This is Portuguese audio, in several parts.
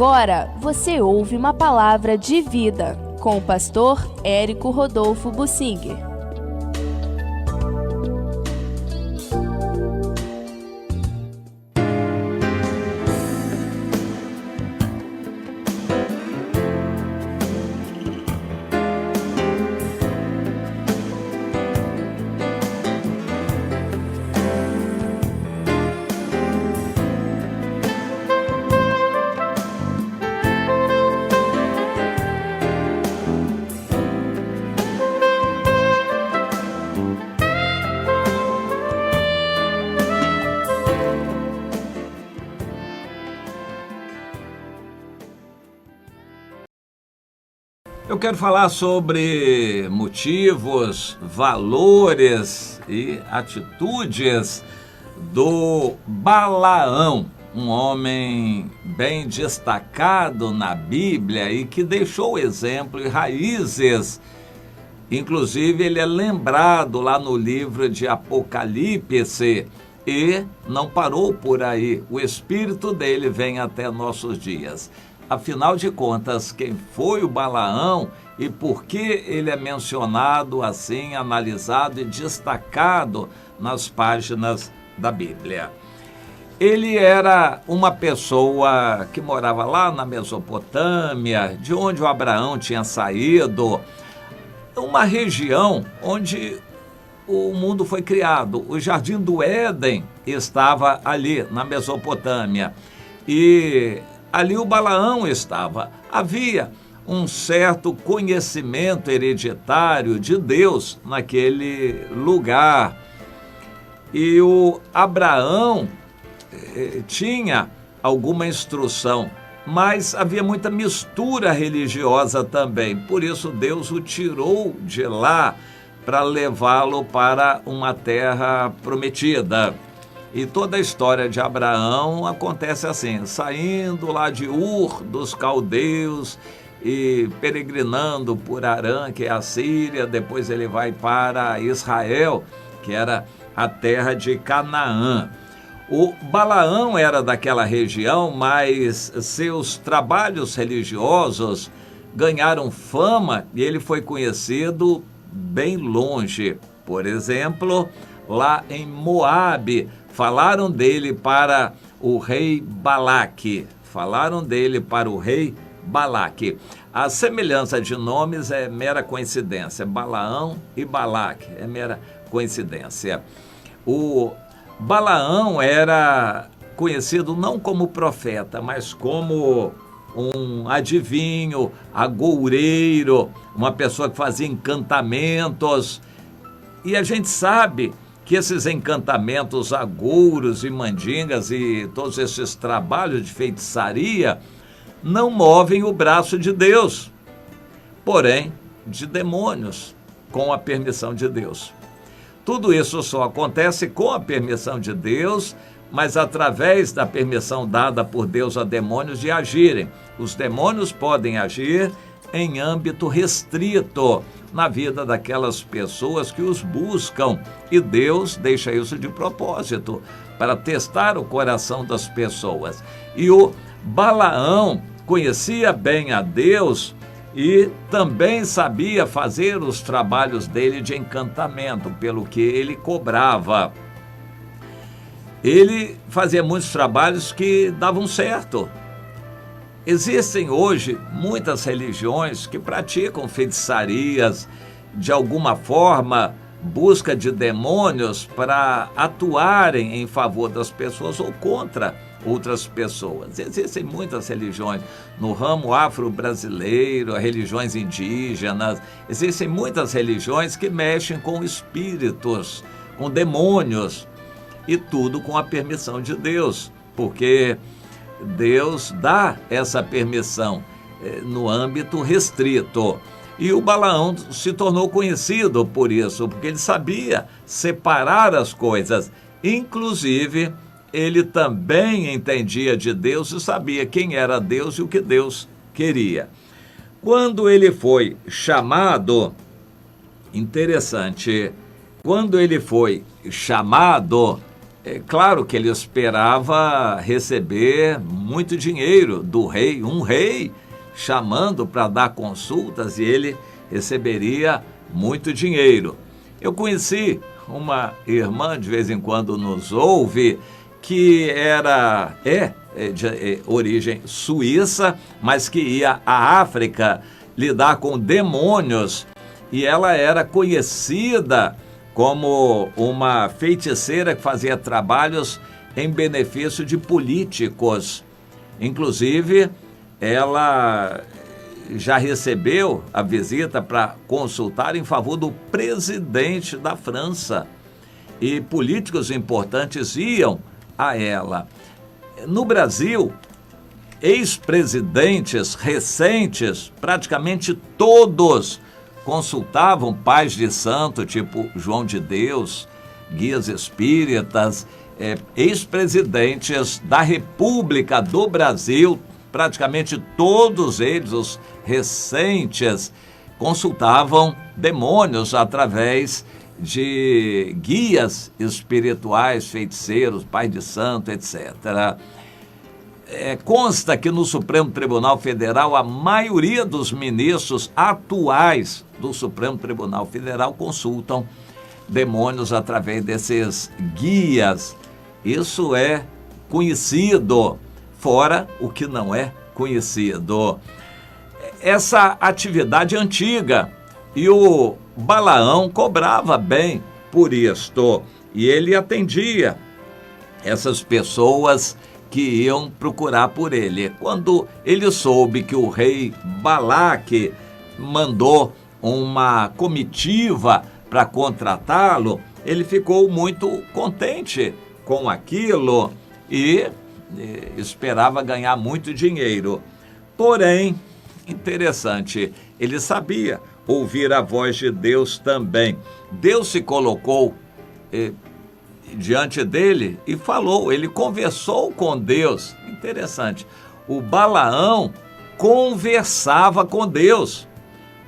Agora você ouve uma palavra de vida com o pastor Érico Rodolfo Bussinger. Eu quero falar sobre motivos, valores e atitudes do Balaão, um homem bem destacado na Bíblia e que deixou exemplo e raízes. Inclusive, ele é lembrado lá no livro de Apocalipse e não parou por aí. O espírito dele vem até nossos dias. Afinal de contas, quem foi o Balaão e por que ele é mencionado assim, analisado e destacado nas páginas da Bíblia? Ele era uma pessoa que morava lá na Mesopotâmia, de onde o Abraão tinha saído, uma região onde o mundo foi criado. O Jardim do Éden estava ali, na Mesopotâmia. E ali o Balaão estava. Havia um certo conhecimento hereditário de Deus naquele lugar. E o Abraão tinha alguma instrução, mas havia muita mistura religiosa também. Por isso Deus o tirou de lá para levá-lo para uma terra prometida. E toda a história de Abraão acontece assim, saindo lá de Ur dos caldeus e peregrinando por Harã, que é a Síria, depois ele vai para Israel, que era a terra de Canaã. O Balaão era daquela região, mas seus trabalhos religiosos ganharam fama e ele foi conhecido bem longe. Por exemplo, lá em Moabe, falaram dele para o rei Balaque. A semelhança de nomes é mera coincidência. Balaão e Balaque é mera coincidência. O Balaão era conhecido não como profeta, mas como um adivinho, agoureiro, uma pessoa que fazia encantamentos. E a gente sabe que esses encantamentos, agouros e mandingas e todos esses trabalhos de feitiçaria não movem o braço de Deus, porém de demônios, com a permissão de Deus. Tudo isso só acontece com a permissão de Deus, mas através da permissão dada por Deus a demônios de agirem. Os demônios podem agir em âmbito restrito na vida daquelas pessoas que os buscam, e Deus deixa isso de propósito, para testar o coração das pessoas. E o Balaão conhecia bem a Deus e também sabia fazer os trabalhos dele de encantamento, pelo que ele cobrava. Ele fazia muitos trabalhos que davam certo. Existem hoje muitas religiões que praticam feitiçarias, de alguma forma, busca de demônios para atuarem em favor das pessoas ou contra outras pessoas. Existem muitas religiões no ramo afro-brasileiro, religiões indígenas. Existem muitas religiões que mexem com espíritos, com demônios, e tudo com a permissão de Deus, porque Deus dá essa permissão no âmbito restrito. E o Balaão se tornou conhecido por isso, porque ele sabia separar as coisas. Inclusive, ele também entendia de Deus e sabia quem era Deus e o que Deus queria. Quando ele foi chamado, interessante, quando ele foi chamado, É claro que ele esperava receber muito dinheiro do rei, um rei chamando para dar consultas, e ele receberia muito dinheiro. Eu conheci uma irmã, de vez em quando nos ouve, que é de origem suíça, mas que ia à África lidar com demônios, e ela era conhecida como uma feiticeira que fazia trabalhos em benefício de políticos. Inclusive, ela já recebeu a visita para consultar em favor do presidente da França, e políticos importantes iam a ela. No Brasil, ex-presidentes recentes, praticamente todos, consultavam pais de santo, tipo João de Deus, guias espíritas, ex-presidentes da República do Brasil, praticamente todos eles, os recentes, consultavam demônios através de guias espirituais, feiticeiros, pai de santo, etc. Consta que no Supremo Tribunal Federal, a maioria dos ministros atuais do Supremo Tribunal Federal consultam demônios através desses guias. Isso é conhecido, fora o que não é conhecido. Essa atividade antiga, e o Balaão cobrava bem por isto, e ele atendia essas pessoas que iam procurar por ele. Quando ele soube que o rei Balaque mandou uma comitiva para contratá-lo, ele ficou muito contente com aquilo e esperava ganhar muito dinheiro. Porém, interessante, ele sabia ouvir a voz de Deus também. Deus se colocou diante dele e falou, ele conversou com Deus. Interessante, o Balaão conversava com Deus.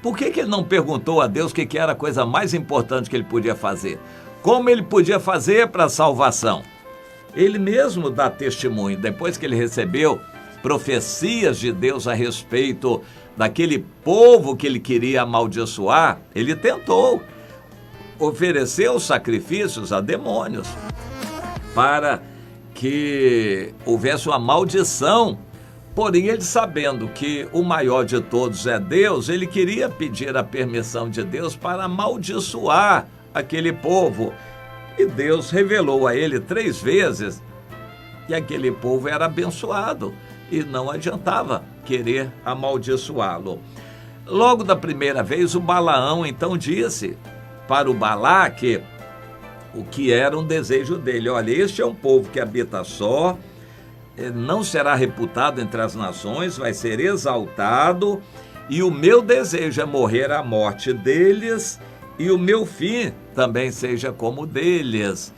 Por que ele não perguntou a Deus o que era a coisa mais importante que ele podia fazer? Como ele podia fazer para a salvação? Ele mesmo dá testemunho, depois que ele recebeu profecias de Deus a respeito daquele povo que ele queria amaldiçoar, ele tentou oferecer os sacrifícios a demônios para que houvesse uma maldição. Porém, ele, sabendo que o maior de todos é Deus, ele queria pedir a permissão de Deus para amaldiçoar aquele povo. E Deus revelou a ele 3 vezes que aquele povo era abençoado e não adiantava querer amaldiçoá-lo. Logo da primeira vez, o Balaão então disse para o Balaque o que era um desejo dele. Olha, este é um povo que habita só, não será reputado entre as nações, vai ser exaltado, e o meu desejo é morrer a morte deles, e o meu fim também seja como deles,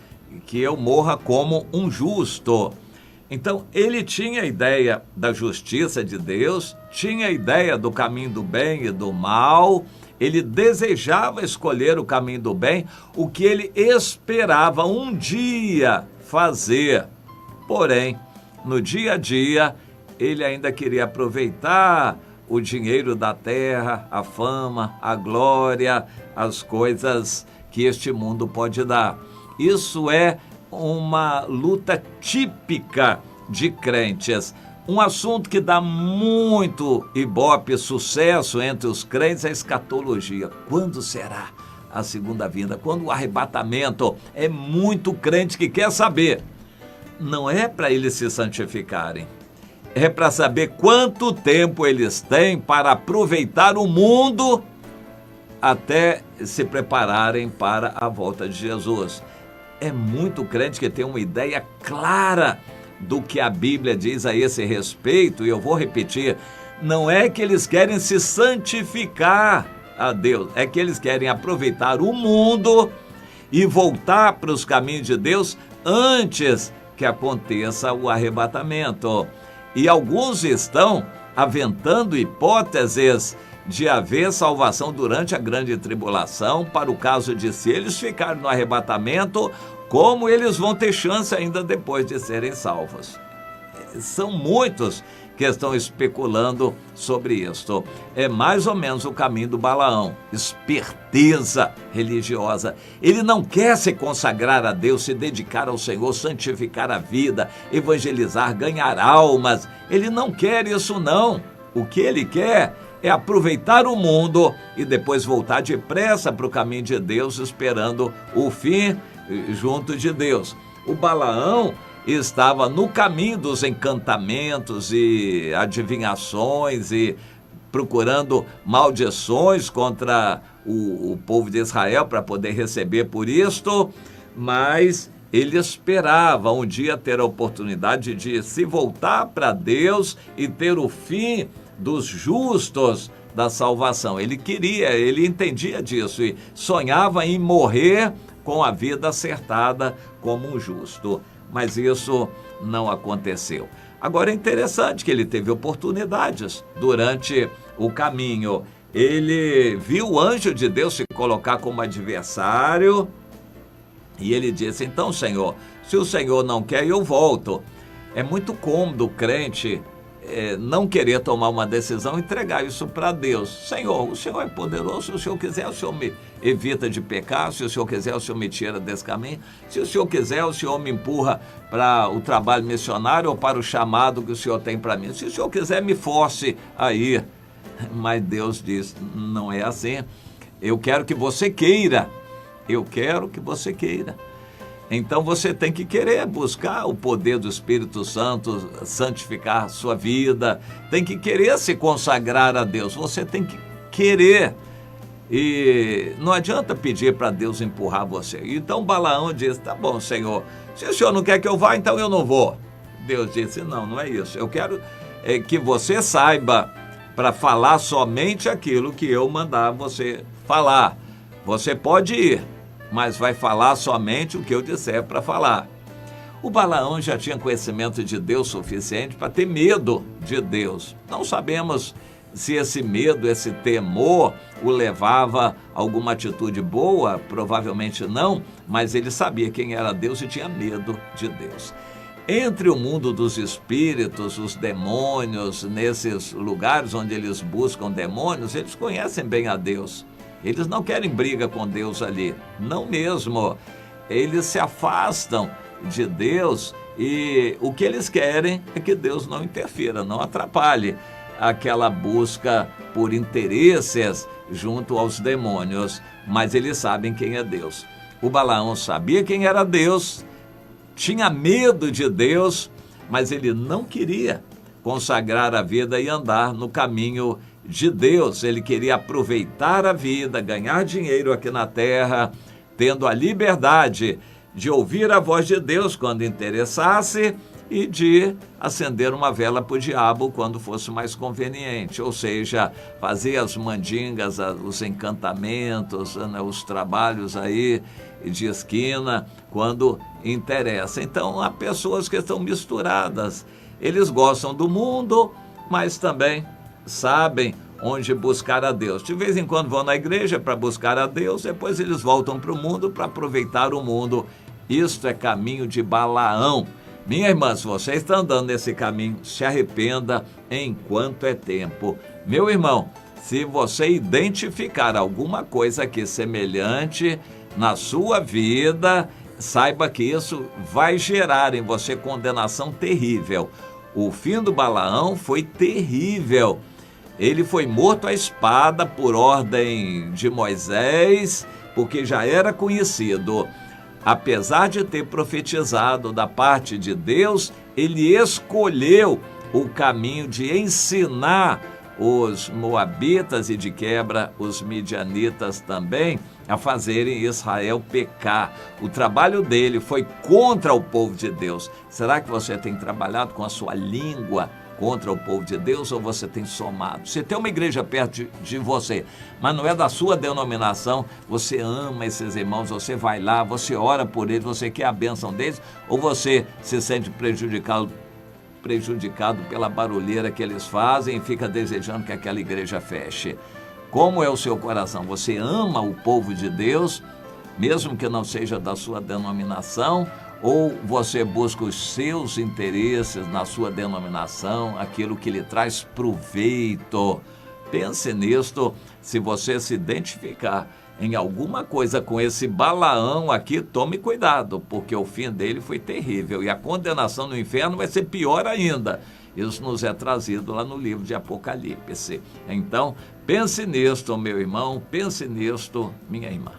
que eu morra como um justo. Então, ele tinha a ideia da justiça de Deus, tinha a ideia do caminho do bem e do mal, ele desejava escolher o caminho do bem, o que ele esperava um dia fazer. Porém, no dia a dia, ele ainda queria aproveitar o dinheiro da terra, a fama, a glória, as coisas que este mundo pode dar. Isso é uma luta típica de crentes. Um assunto que dá muito ibope, sucesso entre os crentes é a escatologia. Quando será a segunda vinda? Quando o arrebatamento? É muito crente que quer saber. Não é para eles se santificarem, é para saber quanto tempo eles têm para aproveitar o mundo até se prepararem para a volta de Jesus. É muito crente que tem uma ideia clara do que a Bíblia diz a esse respeito, e eu vou repetir, não é que eles querem se santificar a Deus, é que eles querem aproveitar o mundo e voltar para os caminhos de Deus antes que aconteça o arrebatamento. E alguns estão aventando hipóteses de haver salvação durante a grande tribulação, para o caso de, se eles ficarem no arrebatamento, como eles vão ter chance ainda depois de serem salvos. São muitos que estão especulando sobre isto. É mais ou menos o caminho do Balaão, esperteza religiosa. Ele não quer se consagrar a Deus, se dedicar ao Senhor, santificar a vida, evangelizar, ganhar almas. Ele não quer isso não. O que ele quer é aproveitar o mundo e depois voltar depressa para o caminho de Deus, esperando o fim junto de Deus. O Balaão estava no caminho dos encantamentos e adivinhações e procurando maldições contra o povo de Israel para poder receber por isto, mas ele esperava um dia ter a oportunidade de se voltar para Deus e ter o fim dos justos da salvação. Ele queria, ele entendia disso e sonhava em morrer com a vida acertada como um justo. Mas isso não aconteceu. Agora é interessante que ele teve oportunidades durante o caminho. Ele viu o anjo de Deus se colocar como adversário e ele disse: então, Senhor, se o Senhor não quer, eu volto. É muito cômodo o crente não querer tomar uma decisão, entregar isso para Deus. Senhor, o Senhor é poderoso, se o Senhor quiser, o Senhor me evita de pecar, se o Senhor quiser, o Senhor me tira desse caminho, se o Senhor quiser, o Senhor me empurra para o trabalho missionário ou para o chamado que o Senhor tem para mim, se o Senhor quiser, me force a ir. Mas Deus diz: não é assim, eu quero que você queira, eu quero que você queira. Então você tem que querer buscar o poder do Espírito Santo, santificar a sua vida, tem que querer se consagrar a Deus, você tem que querer. E não adianta pedir para Deus empurrar você. Então Balaão disse: tá bom, Senhor, se o Senhor não quer que eu vá, então eu não vou. Deus disse: não, não é isso, eu quero que você saiba para falar somente aquilo que eu mandar você falar. Você pode ir, mas vai falar somente o que eu disser para falar. O Balaão já tinha conhecimento de Deus suficiente para ter medo de Deus. Não sabemos se esse medo, esse temor o levava a alguma atitude boa, provavelmente não, mas ele sabia quem era Deus e tinha medo de Deus. Entre o mundo dos espíritos, os demônios, nesses lugares onde eles buscam demônios, eles conhecem bem a Deus. Eles não querem briga com Deus ali, não mesmo. Eles se afastam de Deus e o que eles querem é que Deus não interfira, não atrapalhe aquela busca por interesses junto aos demônios, mas eles sabem quem é Deus. O Balaão sabia quem era Deus, tinha medo de Deus, mas ele não queria consagrar a vida e andar no caminho de Deus. Ele queria aproveitar a vida, ganhar dinheiro aqui na terra, tendo a liberdade de ouvir a voz de Deus quando interessasse e de acender uma vela para o diabo quando fosse mais conveniente, ou seja, fazer as mandingas, os encantamentos, né, os trabalhos aí de esquina quando interessa. Então há pessoas que estão misturadas, eles gostam do mundo, mas também sabem onde buscar a Deus. De vez em quando vão na igreja para buscar a Deus, depois eles voltam para o mundo para aproveitar o mundo. Isto é caminho de Balaão. Minha irmã, se você está andando nesse caminho, se arrependa enquanto é tempo. Meu irmão, se você identificar alguma coisa aqui semelhante na sua vida, saiba que isso vai gerar em você condenação terrível. O fim do Balaão foi terrível. Ele foi morto à espada por ordem de Moisés, porque já era conhecido. Apesar de ter profetizado da parte de Deus, ele escolheu o caminho de ensinar os moabitas e de quebra os midianitas também a fazerem Israel pecar. O trabalho dele foi contra o povo de Deus. Será que você tem trabalhado com a sua língua contra o povo de Deus ou você tem somado? Se tem uma igreja perto de você, mas não é da sua denominação, você ama esses irmãos, você vai lá, você ora por eles, você quer a bênção deles, ou você se sente prejudicado prejudicado pela barulheira que eles fazem e fica desejando que aquela igreja feche. Como é o seu coração? Você ama o povo de Deus, mesmo que não seja da sua denominação, ou você busca os seus interesses na sua denominação, aquilo que lhe traz proveito? Pense nisto. Se você se identificar em alguma coisa com esse Balaão aqui, tome cuidado, porque o fim dele foi terrível e a condenação no inferno vai ser pior ainda. Isso nos é trazido lá no livro de Apocalipse. Então, pense nisto, meu irmão, pense nisto, minha irmã.